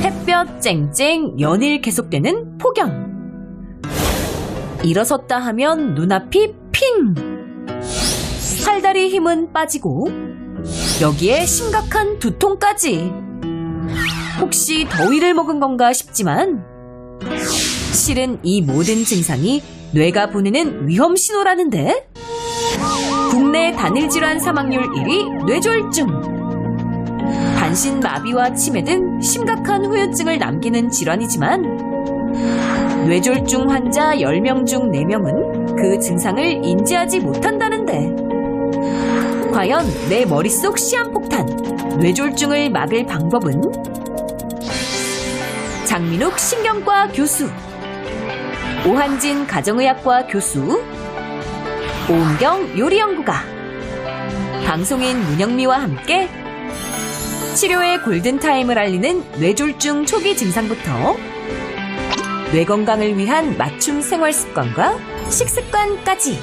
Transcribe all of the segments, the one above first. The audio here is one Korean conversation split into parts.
햇볕 쨍쨍 연일 계속되는 폭염. 일어섰다 하면 눈앞이 핑! 팔다리 힘은 빠지고 여기에 심각한 두통까지. 혹시 더위를 먹은 건가 싶지만 실은 이 모든 증상이 뇌가 보내는 위험 신호라는데. 국내 단일질환 사망률 1위 뇌졸중. 반신마비와 치매 등 심각한 후유증을 남기는 질환이지만 뇌졸중 환자 10명 중 4명은 그 증상을 인지하지 못한다는데. 과연 내 머릿속 시한폭탄, 뇌졸중을 막을 방법은? 장민욱 신경과 교수, 오한진 가정의학과 교수, 오은경 요리연구가, 방송인 문영미와 함께 치료의 골든타임을 알리는 뇌졸중 초기 증상부터 뇌 건강을 위한 맞춤 생활습관과 식습관까지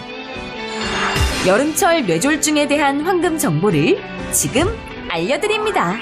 여름철 뇌졸중에 대한 황금 정보를 지금 알려드립니다.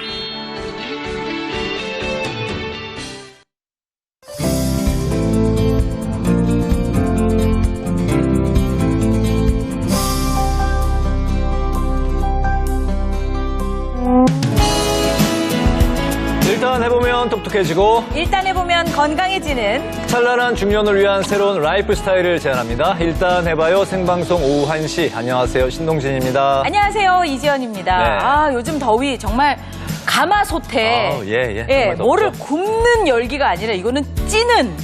일단 해보면 똑똑해지고 일단 해보면 건강해지는 찬란한 중년을 위한 새로운 라이프 스타일을 제안합니다. 일단 해봐요. 생방송 오후 1시. 안녕하세요. 신동진입니다. 안녕하세요, 이지연입니다. 네. 아, 요즘 더위 정말 가마솥에 정말 뭐를 덥죠. 굽는 열기가 아니라 이거는 찌는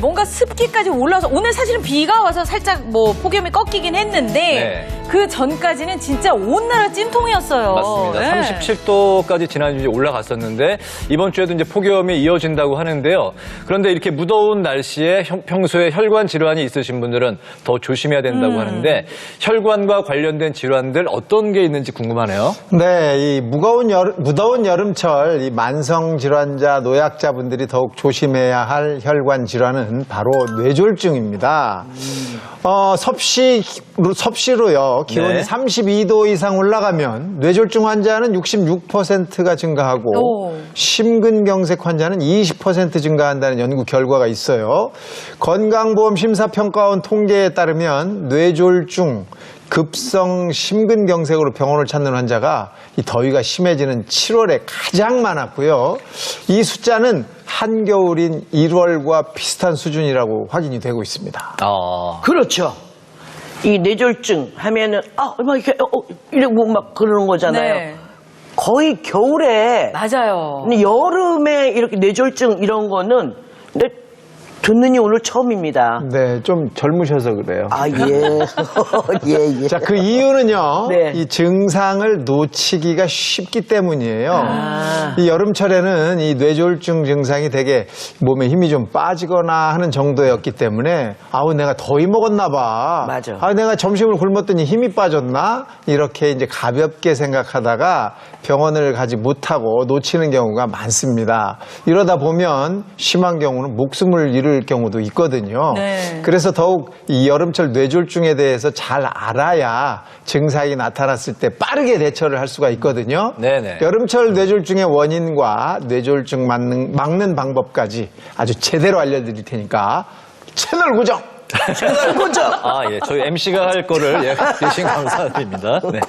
뭔가 습기까지 올라와서 오늘 사실은 비가 와서 살짝 뭐 폭염이 꺾이긴 했는데 그 전까지는 진짜 온 나라 찜통이었어요. 맞습니다. 37도까지 지난주에 올라갔었는데 이번 주에도 이제 폭염이 이어진다고 하는데요. 그런데 이렇게 무더운 날씨에 평소에 혈관 질환이 있으신 분들은 더 조심해야 된다고 하는데 혈관과 관련된 질환들 어떤 게 있는지 궁금하네요. 네, 이 무더운 여름철 이 만성 질환자, 노약자분들이 더욱 조심해야 할 혈관 질환은 바로 뇌졸중입니다. 섭씨로요. 기온이 32도 이상 올라가면 뇌졸중 환자는 66%가 증가하고 심근경색 환자는 20% 증가한다는 연구 결과가 있어요. 건강보험 심사평가원 통계에 따르면 뇌졸중, 급성 심근경색으로 병원을 찾는 환자가 이 더위가 심해지는 7월에 가장 많았고요. 이 숫자는 한겨울인 1월과 비슷한 수준이라고 확인이 되고 있습니다. 그렇죠. 이 뇌졸중 하면은 막 이렇게 이러고 막 그러는 거잖아요. 네. 거의 겨울에 맞아요. 근데 여름에 이렇게 뇌졸중 이런 거는 듣느니 오늘 처음입니다. 네, 좀 젊으셔서 그래요. 예. 자, 그 이유는요. 네. 이 증상을 놓치기가 쉽기 때문이에요. 이 여름철에는 이 뇌졸중 증상이 되게 몸에 힘이 좀 빠지거나 하는 정도였기 때문에 내가 더위 먹었나 봐. 맞아. 내가 점심을 굶었더니 힘이 빠졌나? 이렇게 이제 가볍게 생각하다가 병원을 가지 못하고 놓치는 경우가 많습니다. 이러다 보면 심한 경우는 목숨을 잃을 경우도 있거든요. 네. 그래서 더욱 이 여름철 뇌졸중에 대해서 잘 알아야 증상이 나타났을 때 빠르게 대처를 할 수가 있거든요. 네네. 여름철 뇌졸중의 원인과 뇌졸중 막는 방법까지 아주 제대로 알려드릴 테니까 채널 고정! 저희 MC가 할 거를 대신 감사드립니다. 네.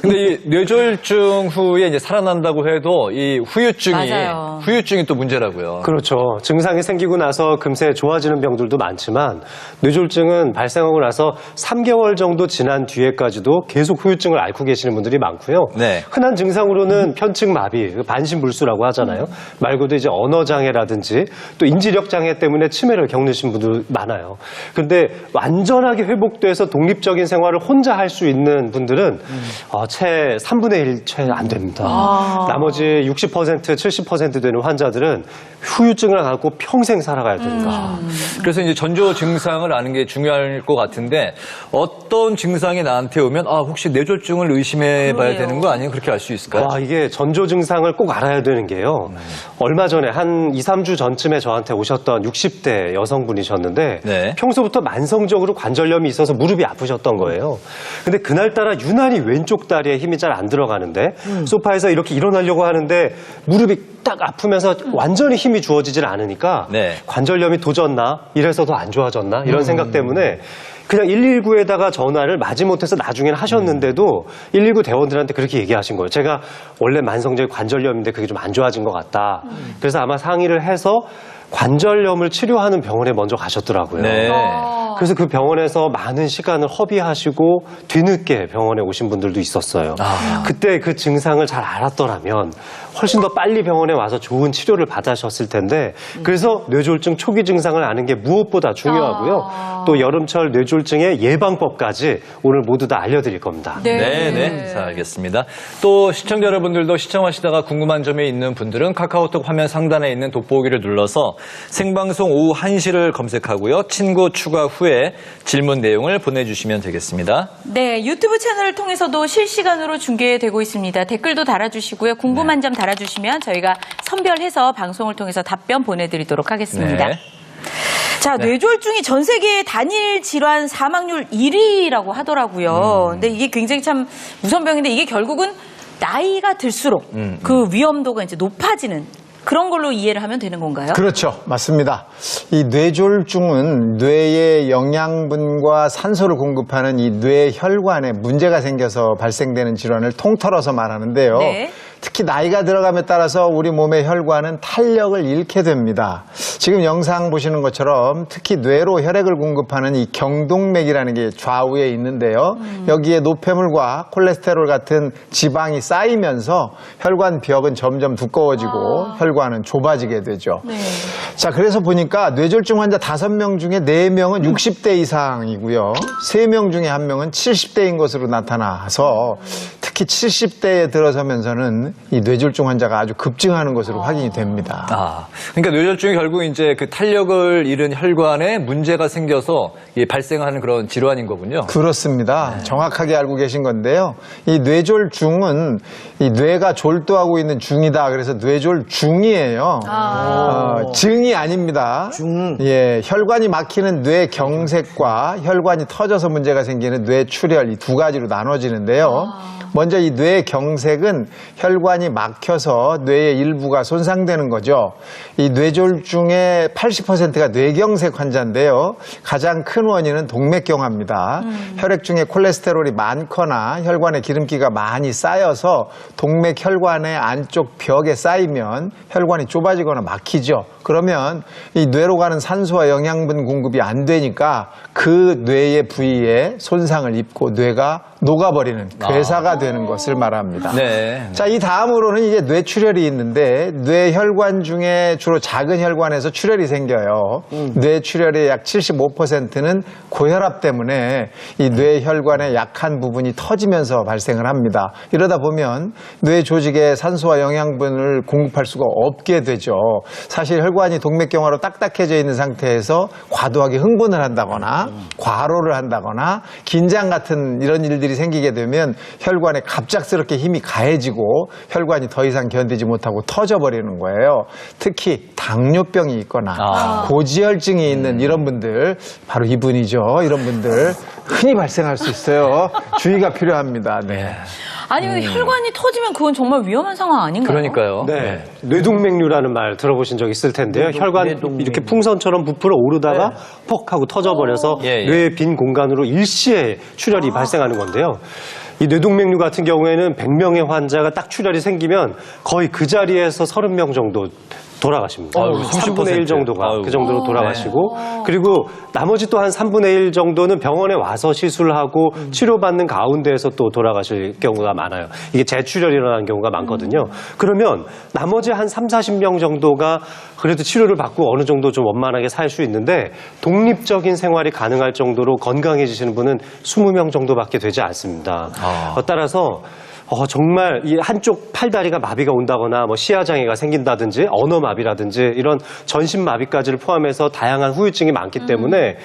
근데 이 뇌졸중 후에 이제 살아난다고 해도 이 후유증이 또 문제라고요. 그렇죠. 증상이 생기고 나서 금세 좋아지는 병들도 많지만 뇌졸중은 발생하고 나서 3개월 정도 지난 뒤에까지도 계속 후유증을 앓고 계시는 분들이 많고요. 네. 흔한 증상으로는 편측마비, 반신불수라고 하잖아요. 말고도 이제 언어장애라든지 또 인지력 장애 때문에 치매를 겪으신 분들 많아요. 근데 완전하게 회복돼서 독립적인 생활을 혼자 할 수 있는 분들은 채 3분의 1 채 안 됩니다. 나머지 60%, 70% 되는 환자들은 후유증을 갖고 평생 살아가야 됩니다. 그래서 이제 전조 증상을 아는 게 중요할 것 같은데 어떤 증상이 나한테 오면 혹시 뇌졸중을 의심해 봐야 되는 거 아니에요? 그렇게 알 수 있을까요? 이게 전조 증상을 꼭 알아야 되는 게요. 얼마 전에 한 2, 3주 전쯤에 저한테 오셨던 60대 여성분이셨는데 평소부터 처음부터 만성적으로 관절염이 있어서 무릎이 아프셨던 거예요. 근데 그날따라 유난히 왼쪽 다리에 힘이 잘 안 들어가는데 소파에서 이렇게 일어나려고 하는데 무릎이 딱 아프면서 완전히 힘이 주어지질 않으니까 네. 관절염이 도졌나? 이래서 더 안 좋아졌나? 이런 생각 때문에 그냥 119에다가 전화를 마지못해서 나중에는 하셨는데도 119 대원들한테 그렇게 얘기하신 거예요. 제가 원래 만성적인 관절염인데 그게 좀 안 좋아진 것 같다. 그래서 아마 상의를 해서 관절염을 치료하는 병원에 먼저 가셨더라고요. 네. 그래서 그 병원에서 많은 시간을 허비하시고 뒤늦게 병원에 오신 분들도 있었어요. 그때 그 증상을 잘 알았더라면 훨씬 더 빨리 병원에 와서 좋은 치료를 받으셨을 텐데 그래서 뇌졸중 초기 증상을 아는 게 무엇보다 중요하고요. 또 여름철 뇌졸중의 예방법까지 오늘 모두 다 알려드릴 겁니다. 네. 자, 알겠습니다. 또 시청자 여러분들도 시청하시다가 궁금한 점이 있는 분들은 카카오톡 화면 상단에 있는 돋보기를 눌러서 생방송 오후 1시를 검색하고요. 친구 추가 후에 질문 내용을 보내주시면 되겠습니다. 네, 유튜브 채널을 통해서도 실시간으로 중계되고 있습니다. 댓글도 달아주시고요. 궁금한 점 달아주시면 저희가 선별해서 방송을 통해서 답변 보내드리도록 하겠습니다. 네. 자, 뇌졸중이 전 세계 단일 질환 사망률 1위라고 하더라고요. 근데 이게 굉장히 참 무서운 병인데 이게 결국은 나이가 들수록 그 위험도가 이제 높아지는 그런 걸로 이해를 하면 되는 건가요? 그렇죠. 맞습니다. 이 뇌졸중은 뇌의 영양분과 산소를 공급하는 이 뇌혈관에 문제가 생겨서 발생되는 질환을 통틀어서 말하는데요. 네. 특히 나이가 들어감에 따라서 우리 몸의 혈관은 탄력을 잃게 됩니다. 지금 영상 보시는 것처럼 특히 뇌로 혈액을 공급하는 이 경동맥이라는 게 좌우에 있는데요. 여기에 노폐물과 콜레스테롤 같은 지방이 쌓이면서 혈관 벽은 점점 두꺼워지고 혈관은 좁아지게 되죠. 네. 자, 그래서 보니까 뇌졸중 환자 5명 중에 4명은 60대 이상이고요. 3명 중에 1명은 70대인 것으로 나타나서 특히 70대에 들어서면서는 이 뇌졸중 환자가 아주 급증하는 것으로 확인이 됩니다. 그러니까 뇌졸중이 결국 이제 그 탄력을 잃은 혈관에 문제가 생겨서 발생하는 그런 질환인 거군요. 그렇습니다. 정확하게 알고 계신 건데요. 이 뇌졸중은 이 뇌가 졸도하고 있는 중이다. 그래서 뇌졸중이에요. 증이 아닙니다. 예, 혈관이 막히는 뇌경색과 혈관이 터져서 문제가 생기는 뇌출혈 이 두 가지로 나눠지는데요. 먼저 이 뇌경색은 혈관이 막혀서 뇌의 일부가 손상되는 거죠. 이 뇌졸중의 80%가 뇌경색 환자인데요. 가장 큰 원인은 동맥경화입니다. 혈액 중에 콜레스테롤이 많거나 혈관에 기름기가 많이 쌓여서 동맥혈관의 안쪽 벽에 쌓이면 혈관이 좁아지거나 막히죠. 그러면 이 뇌로 가는 산소와 영양분 공급이 안 되니까 그 뇌의 부위에 손상을 입고 뇌가 녹아버리는 괴사가 되는 것을 말합니다. 네. 자, 이 다음으로는 이제 뇌출혈이 있는데 뇌혈관 중에 주로 작은 혈관에서 출혈이 생겨요. 뇌출혈의 약 75%는 고혈압 때문에 이 뇌혈관의 약한 부분이 터지면서 발생을 합니다. 이러다 보면 뇌 조직에 산소와 영양분을 공급할 수가 없게 되죠. 사실 혈관이 동맥경화로 딱딱해져 있는 상태에서 과도하게 흥분을 한다거나 과로를 한다거나 긴장 같은 이런 일들이 생기게 되면 혈관에 갑작스럽게 힘이 가해지고 혈관이 더 이상 견디지 못하고 터져버리는 거예요. 특히 당뇨병이 있거나 고지혈증이 있는 이런 분들, 바로 이분이죠. 이런 분들 흔히 발생할 수 있어요. 주의가 필요합니다. 네. 아니, 근데 혈관이 터지면 그건 정말 위험한 상황 아닌가요? 그러니까요. 네. 뇌동맥류라는 말 들어보신 적 있을 텐데요. 혈관 이렇게 풍선처럼 부풀어 오르다가 퍽 하고 터져버려서 뇌의 빈 공간으로 일시에 출혈이 발생하는 건데요. 이 뇌동맥류 같은 경우에는 100명의 환자가 딱 출혈이 생기면 거의 그 자리에서 30명 정도 돌아가십니다. 3분의 1 정도가 그 정도로 돌아가시고 그리고 나머지 또 한 3분의 1 정도는 병원에 와서 시술하고 치료받는 가운데에서 또 돌아가실 경우가 많아요. 이게 재출혈이 일어나는 경우가 많거든요. 그러면 나머지 한 3, 40명 정도가 그래도 치료를 받고 어느 정도 좀 원만하게 살 수 있는데 독립적인 생활이 가능할 정도로 건강해지시는 분은 20명 정도밖에 되지 않습니다. 따라서 정말 이 한쪽 팔다리가 마비가 온다거나 뭐 시야장애가 생긴다든지 언어마비라든지 이런 전신마비까지를 포함해서 다양한 후유증이 많기 때문에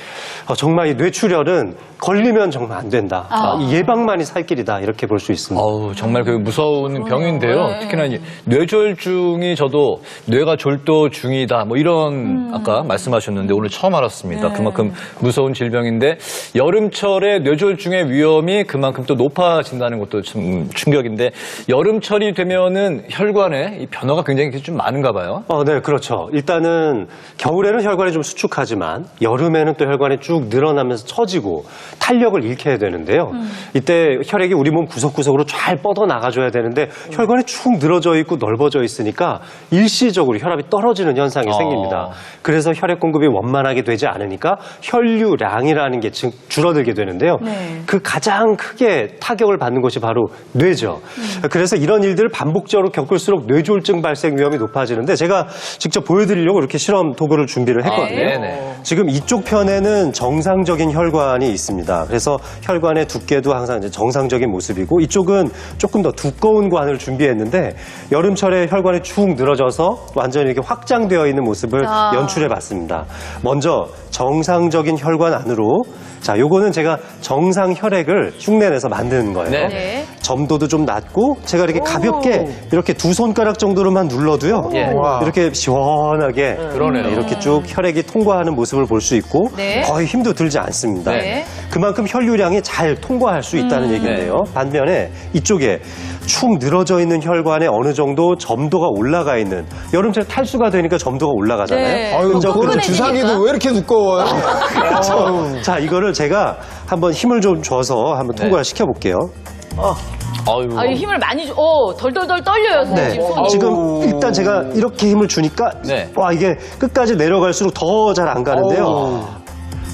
정말 이 뇌출혈은 걸리면 정말 안 된다. 이 예방만이 살 길이다. 이렇게 볼 수 있습니다. 어우, 정말 그 무서운 병인데요. 특히나 이 뇌졸중이 저도 뇌가 졸도 중이다. 뭐 이런 아까 말씀하셨는데 오늘 처음 알았습니다. 그만큼 무서운 질병인데 여름철에 뇌졸중의 위험이 그만큼 또 높아진다는 것도 좀 충격인데 여름철이 되면은 혈관에 이 변화가 굉장히 좀 많은가 봐요. 네, 그렇죠. 일단은 겨울에는 혈관이 좀 수축하지만 여름에는 또 혈관이 쭉 늘어나면서 처지고 탄력을 잃게 되는데요. 이때 혈액이 우리 몸 구석구석으로 잘 뻗어 나가줘야 되는데 혈관이 축 늘어져 있고 넓어져 있으니까 일시적으로 혈압이 떨어지는 현상이 생깁니다. 그래서 혈액 공급이 원만하게 되지 않으니까 혈류량이라는 게 줄어들게 되는데요. 그 가장 크게 타격을 받는 것이 바로 뇌죠. 그래서 이런 일들을 반복적으로 겪을수록 뇌졸중 발생 위험이 높아지는데 제가 직접 보여드리려고 이렇게 실험 도구를 준비를 했거든요. 네네. 지금 이쪽 편에는 정상적인 혈관이 있습니다. 그래서 혈관의 두께도 항상 이제 정상적인 모습이고 이쪽은 조금 더 두꺼운 관을 준비했는데 여름철에 혈관이 축 늘어져서 완전히 이렇게 확장되어 있는 모습을 연출해 봤습니다. 먼저 정상적인 혈관 안으로 자, 요거는 제가 정상 혈액을 흉내내서 만드는 거예요. 네. 점도도 좀 낮고 제가 이렇게 가볍게 이렇게 두 손가락 정도로만 눌러도요. 예. 이렇게 시원하게 그러네요. 이렇게 쭉 혈액이 통과하는 모습을 볼 수 있고 네. 거의 힘도 들지 않습니다. 네. 그만큼 혈류량이 잘 통과할 수 있다는 얘기인데요. 반면에 이쪽에 축 늘어져 있는 혈관에 어느 정도 점도가 올라가 있는 여름철 탈수가 되니까 점도가 올라가잖아요. 네. 아유, 그죠? 그거 주사기도 왜 이렇게 두꺼워요? 자, 이거를 제가 한번 힘을 좀 줘서 한번 통과를 시켜볼게요. 아유. 아, 이 힘을 많이 덜덜덜 떨려요, 네. 지금 손이. 지금 일단 제가 이렇게 힘을 주니까 네. 와 이게 끝까지 내려갈수록 더 잘 안 가는데요.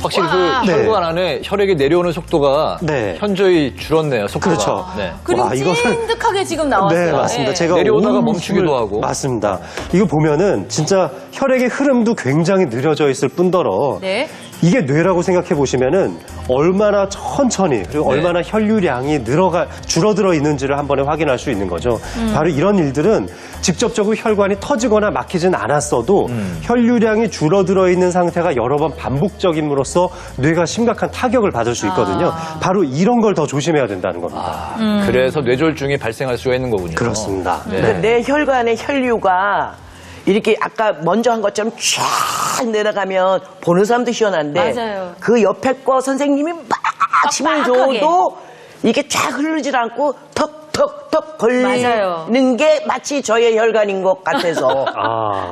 확실히 그 네. 혈관 안에 혈액이 내려오는 속도가 네. 현저히 줄었네요. 속도가. 그렇죠. 네. 그림 와, 이거를- 찐득하게 지금 나왔어요. 네, 맞습니다. 제가 내려오다가 온 멈추기도 힘을- 하고. 맞습니다. 이거 보면은 진짜 혈액의 흐름도 굉장히 느려져 있을 뿐더러 네. 이게 뇌라고 생각해 보시면은 얼마나 천천히 그리고 네. 얼마나 혈류량이 줄어들어 있는지를 한 번에 확인할 수 있는 거죠. 바로 이런 일들은 직접적으로 혈관이 터지거나 막히진 않았어도 혈류량이 줄어들어 있는 상태가 여러 번 반복적임으로써 뇌가 심각한 타격을 받을 수 있거든요. 바로 이런 걸 더 조심해야 된다는 겁니다. 그래서 뇌졸중이 발생할 수가 있는 거군요. 그렇습니다. 네. 그러니까 내 혈관의 혈류가 이렇게 아까 먼저 한 것처럼 쫙 내려가면 보는 사람도 시원한데 맞아요. 그 옆에 거 선생님이 막 힘을 빡빡하게. 줘도 이게 쫙 흐르질 않고 턱턱턱 맞아요. 걸리는 게 마치 저의 혈관인 것 같아서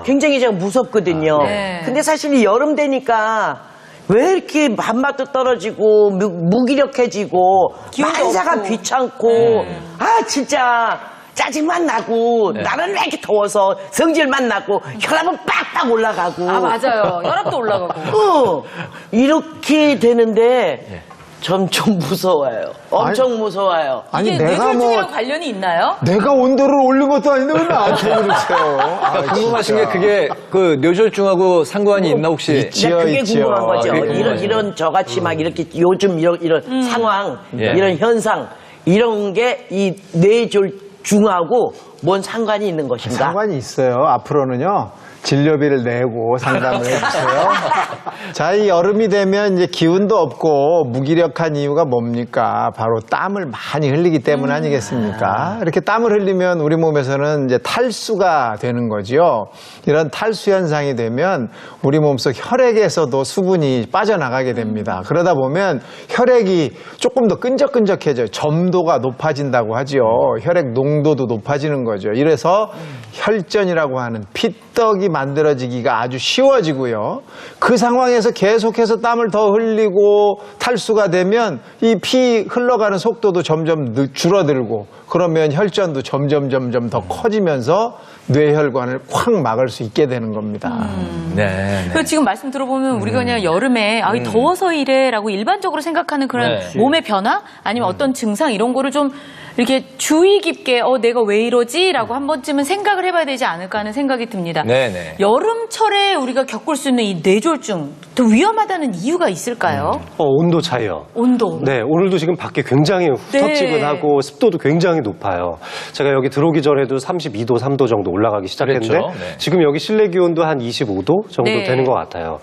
굉장히 제가 무섭거든요. 네. 근데 사실 이 여름 되니까 왜 이렇게 밥맛도 떨어지고 무기력해지고 기운도 만사가 없고. 귀찮고 아 진짜 짜증만 나고 나는 왜 이렇게 더워서 성질만 나고 혈압은 빡빡 올라가고 아, 맞아요. 혈압도 올라가고. 이렇게 되는데 전 좀 무서워요. 엄청 무서워요. 아니, 이게 내가 뇌졸중이랑 관련이 있나요? 내가 온도를 올린 것도 아닌데 왜 나한테 그러세요? 그러니까 궁금하신 게 그게 그 뇌졸중하고 상관이 있나 혹시? 있지요, 그게 있지요. 궁금한 거죠. 그게 궁금하죠. 이런 저같이 막 이렇게 요즘 이런 상황, 예. 이런 현상, 이런 게 이 뇌졸중하고 뭔 상관이 있는 것인가? 상관이 있어요. 앞으로는요. 진료비를 내고 상담을 해주세요. 자, 이 여름이 되면 이제 기운도 없고 무기력한 이유가 뭡니까? 바로 땀을 많이 흘리기 때문 아니겠습니까? 이렇게 땀을 흘리면 우리 몸에서는 이제 탈수가 되는 거지요. 이런 탈수 현상이 되면 우리 몸속 혈액에서도 수분이 빠져나가게 됩니다. 그러다 보면 혈액이 조금 더 끈적끈적해져요. 점도가 높아진다고 하지요. 혈액 농도도 높아지는 거죠. 이래서 혈전이라고 하는 피떡이 만들어지기가 아주 쉬워지고요. 그 상황에서 계속해서 땀을 더 흘리고 탈수가 되면 이 피 흘러가는 속도도 점점 줄어들고 그러면 혈전도 점점 더 커지면서 뇌혈관을 콱 막을 수 있게 되는 겁니다. 네. 그 지금 말씀 들어보면 우리가 그냥 여름에 아, 더워서 이래라고 일반적으로 생각하는 그런 네. 몸의 변화 아니면 어떤 증상 이런 거를 좀 이렇게 주의 깊게 내가 왜 이러지라고 한 번쯤은 생각을 해봐야 되지 않을까 하는 생각이 듭니다. 네네. 여름철에 우리가 겪을 수 있는 이 뇌졸중 더 위험하다는 이유가 있을까요? 온도 차이요. 온도. 네, 오늘도 지금 밖에 굉장히 후텁지근하고 습도도 굉장히 높아요. 제가 여기 들어오기 전에도 32도, 3도 정도 올라가기 시작했는데 그랬죠. 네. 지금 여기 실내 기온도 한 25도 정도 네. 되는 것 같아요.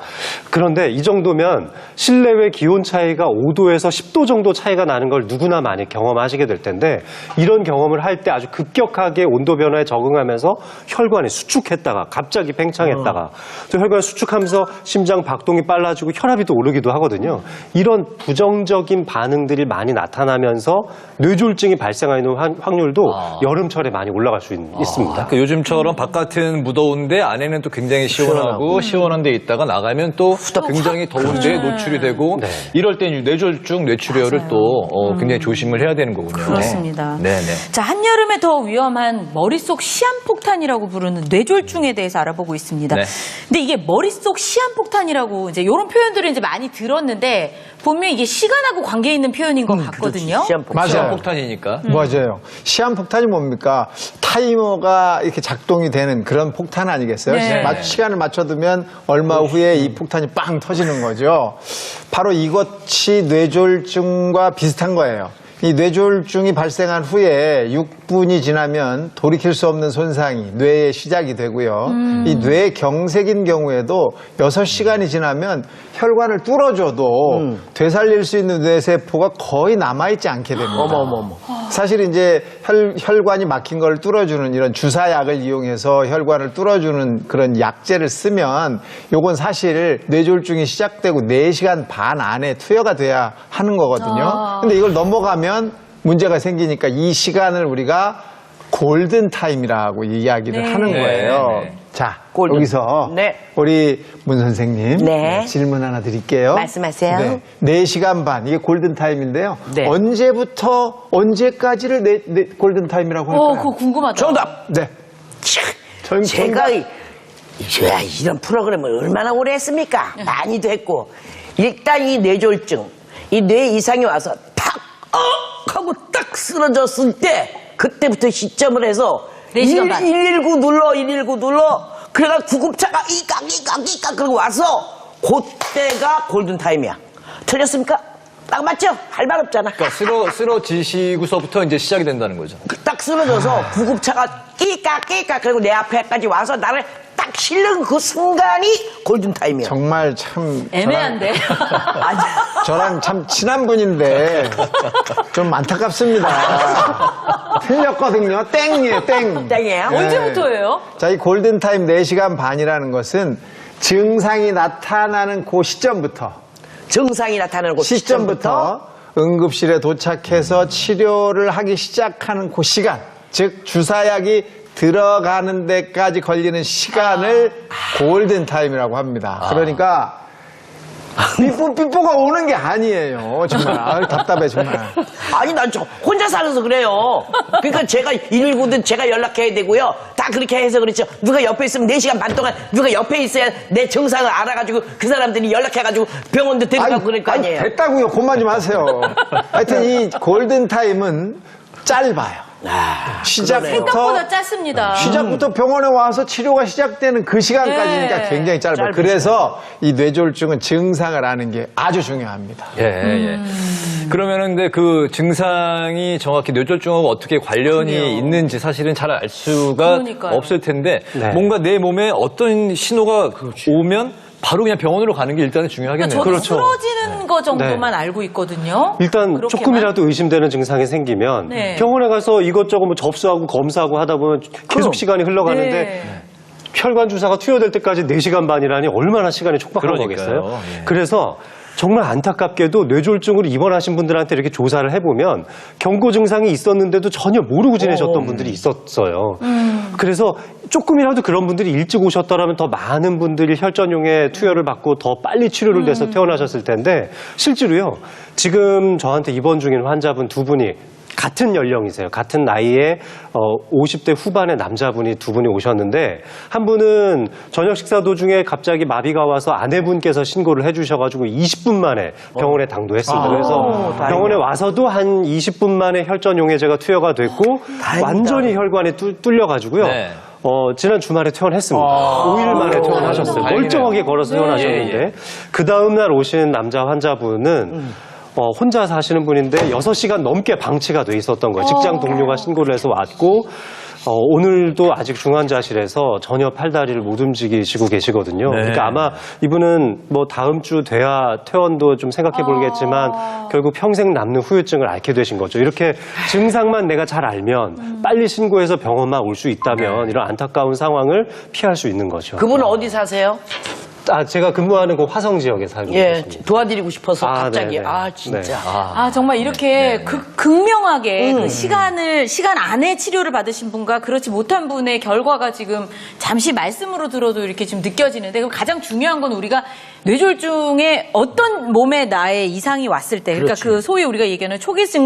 그런데 이 정도면 실내외 기온 차이가 5도에서 10도 정도 차이가 나는 걸 누구나 많이 경험하시게 될 텐데 이런 경험을 할 때 아주 급격하게 온도 변화에 적응하면서 혈관이 수축했다가 갑자기 팽창했다가 또 혈관이 수축하면서 심장 박동이 빨라지고 혈압이 또 오르기도 하거든요. 이런 부정적인 반응들이 많이 나타나면서 뇌졸중이 발생하는 확률도 여름철에 많이 올라갈 수 있습니다. 그러니까 요즘처럼 바깥은 무더운데 안에는 또 굉장히 시원하고 시원한 데 있다가 나가면 또 굉장히 더운 데에 노출이 되고 네. 이럴 때 뇌졸중, 뇌출혈을 또 굉장히 조심을 해야 되는 거군요. 그렇습니다. 네네. 자, 한여름에 더 위험한 머릿속 시한폭탄이라고 부르는 뇌졸중에 대해서 알아보고 있습니다. 네. 근데 이게 머릿속 시한폭탄이라고 이제 이런 표현들을 이제 많이 들었는데 보면 이게 시간하고 관계 있는 표현인 것 같거든요. 맞아요. 폭탄이니까. 맞아요. 시한폭탄이 뭡니까? 타이머가 이렇게 작동이 되는 그런 폭탄 아니겠어요? 네. 시간을 맞춰두면 얼마 후에 이 폭탄이 빵 터지는 거죠. 바로 이것이 뇌졸중과 비슷한 거예요. 이 뇌졸중이 발생한 후에 6분이 지나면 돌이킬 수 없는 손상이 뇌에 시작이 되고요. 이 뇌경색인 경우에도 6시간이 지나면 혈관을 뚫어줘도 되살릴 수 있는 뇌세포가 거의 남아있지 않게 됩니다. 사실 이제 혈관이 막힌 걸 뚫어주는 이런 주사약을 이용해서 혈관을 뚫어주는 그런 약제를 쓰면 요건 사실 뇌졸중이 시작되고 4시간 반 안에 투여가 돼야 하는 거거든요. 근데 이걸 넘어가면 문제가 생기니까 이 시간을 우리가 골든타임이라고 이야기를 네. 하는 거예요. 네. 자, 골든. 여기서 네. 우리 문 선생님 네. 질문 하나 드릴게요. 말씀하세요. 네. 4시간 반, 이게 골든타임인데요. 네. 언제부터 언제까지를 골든타임이라고 할까요? 그거 궁금하다. 정답. 네. 제가 이런 프로그램을 얼마나 오래 했습니까? 많이도 했고. 일단 이 뇌졸중, 이 뇌 이상이 와서 탁 하고 딱 쓰러졌을 때 그때부터 시점을 해서 4시간 반. 119 눌러. 그래가 구급차가 이깍 그러고 와서 그때가 골든타임이야. 틀렸습니까? 딱 맞죠? 할 말 없잖아. 그러니까 쓰러지시고서부터 이제 시작이 된다는 거죠. 딱 쓰러져서 구급차가 끼깍 그리고 내 앞에까지 와서 나를 딱 실는 그 순간이 골든타임이야. 정말 참 애매한데. 저랑 참 친한 분인데 좀 안타깝습니다. 틀렸거든요. 땡이에요, 땡. 땡이에요? 언제부터예요? 자, 이 골든타임 4시간 반이라는 것은 증상이 나타나는 그 시점부터 증상이 나타나는 그 시점부터 응급실에 도착해서 치료를 하기 시작하는 그 시간, 즉 주사약이 들어가는 데까지 걸리는 시간을 골든타임이라고 합니다. 그러니까 삐뽀가 오는 게 아니에요. 정말 아유, 답답해 정말. 아니 난 저 혼자 살아서 그래요. 그러니까 제가 119든 제가 연락해야 되고요. 다 그렇게 해서 그렇죠. 누가 옆에 있으면 4시간 반 동안 누가 옆에 있어야 내 증상을 알아가지고 그 사람들이 연락해가지고 병원도 데려가고 그럴 거 아니에요. 됐다고요. 그만 좀 하세요. 하여튼 이 골든타임은 짧아요. 생각보다 짧습니다. 시작부터 병원에 와서 치료가 시작되는 그 시간까지니까 네. 굉장히 짧아요. 그래서 이 뇌졸중은 증상을 아는 게 아주 중요합니다. 예. 그러면은 근데 그 증상이 정확히 뇌졸중하고 어떻게 관련이 있는지 사실은 잘 알 수가 그러니까요. 없을 텐데 네. 뭔가 내 몸에 어떤 신호가 오면 바로 그냥 병원으로 가는 게 일단은 중요하겠네요. 저도 쓰러지는 거 정도만 알고 있거든요. 일단 그렇게만. 조금이라도 의심되는 증상이 생기면 네. 병원에 가서 이것저것 뭐 접수하고 검사하고 하다 보면 계속 시간이 흘러가는데 네. 혈관 주사가 투여될 때까지 4시간 반이라니 얼마나 시간이 촉박한 그러니까요. 거겠어요. 예. 그래서 정말 안타깝게도 뇌졸중으로 입원하신 분들한테 이렇게 조사를 해보면 경고 증상이 있었는데도 전혀 모르고 지내셨던 분들이 있었어요. 그래서 조금이라도 그런 분들이 일찍 오셨더라면 더 많은 분들이 혈전용에 투여를 받고 더 빨리 치료를 돼서 태어나셨을 텐데 실제로요. 지금 저한테 입원 중인 환자분 2분이 같은 연령이세요. 같은 나이에 50대 후반의 남자분이 두 분이 오셨는데 한 분은 저녁 식사 도중에 갑자기 마비가 와서 아내분께서 신고를 해주셔가지고 20분 만에 병원에 당도했습니다. 그래서 병원에 와서도 한 20분 만에 혈전 용해제가 투여가 됐고 완전히 혈관이 뚫려가지고요. 네. 지난 주말에 퇴원했습니다. 5일 만에 퇴원하셨어요. 다행이네요. 멀쩡하게 걸어서 퇴원하셨는데 예, 예. 그 다음날 오신 남자 환자분은 혼자 사시는 분인데 6시간 넘게 방치가 돼 있었던 거예요. 직장 동료가 신고를 해서 왔고 오늘도 아직 중환자실에서 전혀 팔다리를 못 움직이시고 계시거든요. 네. 그러니까 아마 이분은 뭐 다음 주 돼야 퇴원도 좀 생각해 보겠지만 결국 평생 남는 후유증을 앓게 되신 거죠. 이렇게 증상만 내가 잘 알면 빨리 신고해서 병원만 올 수 있다면 이런 안타까운 상황을 피할 수 있는 거죠. 그분은 어디 사세요? 제가 근무하는 그 화성 지역에 살고 예, 있습니다. 도와드리고 싶어서 갑자기. 네네. 진짜. 네. 정말 이렇게 극명하게 그 시간 안에 치료를 받으신 분과 그렇지 못한 분의 결과가 지금 잠시 말씀으로 들어도 이렇게 지금 느껴지는데 그럼 가장 중요한 건 우리가 뇌졸중에 어떤 몸에 나의 이상이 왔을 때 그러니까 그 소위 우리가 얘기하는 초기 증